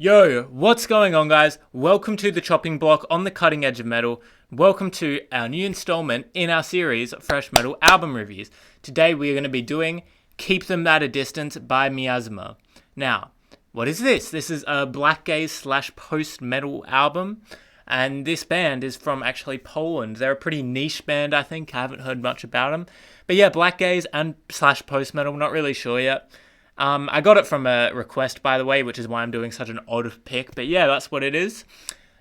Yo, what's going on, guys? Welcome to the chopping block on the cutting edge of metal. Welcome to our new installment in our series, Fresh Metal Album Reviews. Today we are going to be doing Keep Them at a Distance by Miasme. Now, what is this? This is a black gaze / post-metal album, and this band is from actually Poland. They're a pretty niche band, I think. I haven't heard much about them. But yeah, black gaze and / post-metal, not really sure yet. I got it from a request, by the way, which is why I'm doing such an odd pick. But yeah, that's what it is.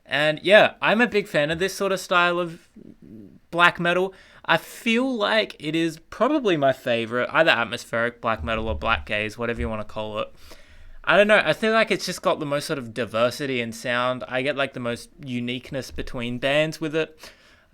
And yeah, I'm a big fan of this sort of style of black metal. I feel like it is probably my favorite, either atmospheric black metal or black gaze, whatever you want to call it. I don't know, I feel like it's just got the most sort of diversity in sound. I get like the most uniqueness between bands with it.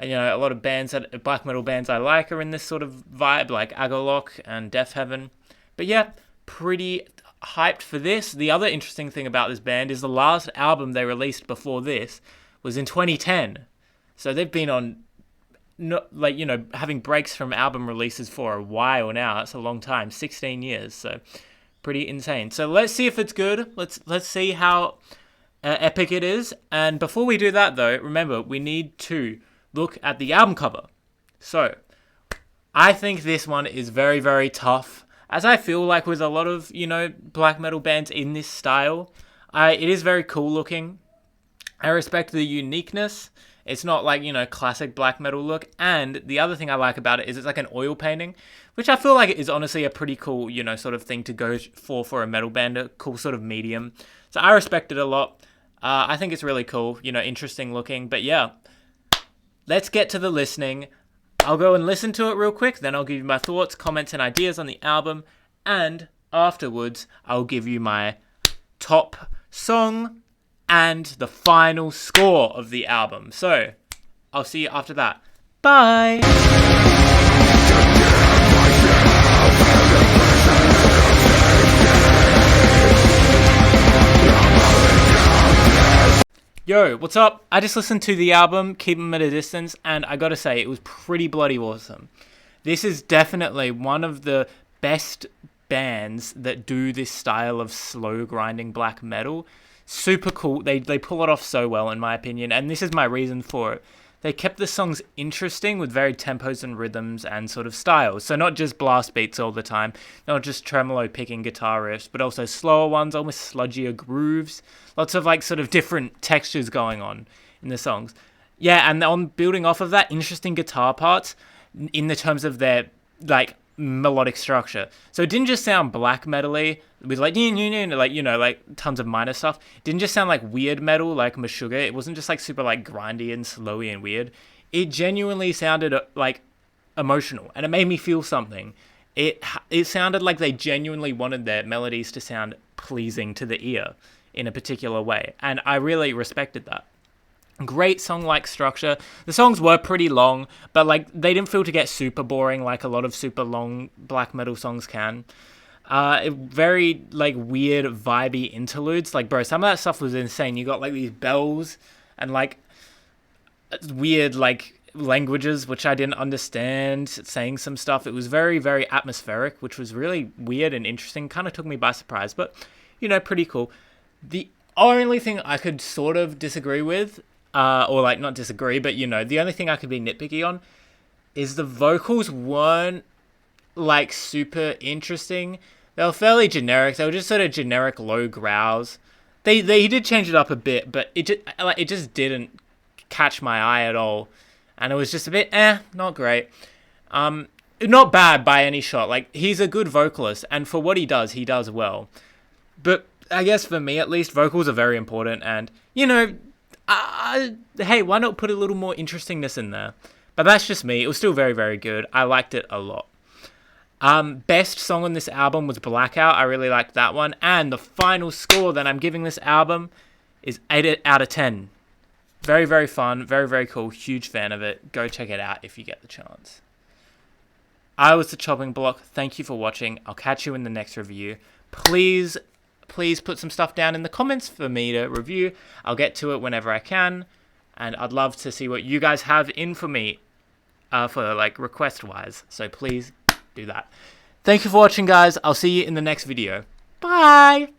You know, a lot of black metal bands I like are in this sort of vibe, like Agalock and Death Heaven. But yeah, pretty hyped for this. The other interesting thing about this band is the last album they released before this was in 2010. So they've been on, having breaks from album releases for a while now. That's a long time, 16 years. So pretty insane. So let's see if it's good. Let's see how epic it is. And before we do that, though, remember we need to look at the album cover. So I think this one is very, very tough. As I feel like with a lot of, black metal bands in this style, it is very cool looking. I respect the uniqueness. It's not like, classic black metal look. And the other thing I like about it is it's like an oil painting, which I feel like is honestly a pretty cool, sort of thing to go for a metal band, a cool sort of medium. So I respect it a lot. I think it's really cool, interesting looking. But yeah, let's get to the listening. I'll go and listen to it real quick, then I'll give you my thoughts, comments, and ideas on the album, and afterwards, I'll give you my top song and the final score of the album. So, I'll see you after that. Bye! Yo, what's up? I just listened to the album, Keep 'Em at a Distance, and I gotta say, it was pretty bloody awesome. This is definitely one of the best bands that do this style of slow grinding black metal. Super cool. They pull it off so well, in my opinion, and this is my reason for it. They kept the songs interesting with varied tempos and rhythms and sort of styles. So not just blast beats all the time, not just tremolo picking guitar riffs, but also slower ones, almost sludgier grooves. Lots of like sort of different textures going on in the songs. Yeah, and on building off of that, interesting guitar parts in the terms of their like melodic structure. So it didn't just sound black metal-y with like tons of minor stuff. It didn't just sound like weird metal like Meshuggah. It wasn't just like super like grindy and slowy and weird. It genuinely sounded like emotional, and it made me feel something. It sounded like they genuinely wanted their melodies to sound pleasing to the ear in a particular way, and I really respected that. Great song-like structure. The songs were pretty long, but like they didn't feel to get super boring like a lot of super long black metal songs can. Very like weird vibey interludes. Like, bro, some of that stuff was insane. You got like these bells and like weird like languages which I didn't understand, saying some stuff. It was very, very atmospheric, which was really weird and interesting. Kind of took me by surprise, but pretty cool. The only thing I could sort of disagree with, or like not disagree, but the only thing I could be nitpicky on is the vocals weren't like super interesting. They were fairly generic. They were just sort of generic low growls. He did change it up a bit, but it just didn't catch my eye at all, and it was just a bit not great. Not bad by any shot. Like, he's a good vocalist, and for what he does well. But I guess for me at least, vocals are very important, and hey, why not put a little more interestingness in there? But that's just me. It was still very, very good. I liked it a lot. Best song on this album was Blackout. I really liked that one. And the final score that I'm giving this album is 8 out of 10. Very, very fun. Very, very cool. Huge fan of it. Go check it out if you get the chance. I was the Chopping Block. Thank you for watching. I'll catch you in the next review. Please put some stuff down in the comments for me to review. I'll get to it whenever I can. And I'd love to see what you guys have in for me, for like request-wise. So please do that. Thank you for watching, guys. I'll see you in the next video. Bye!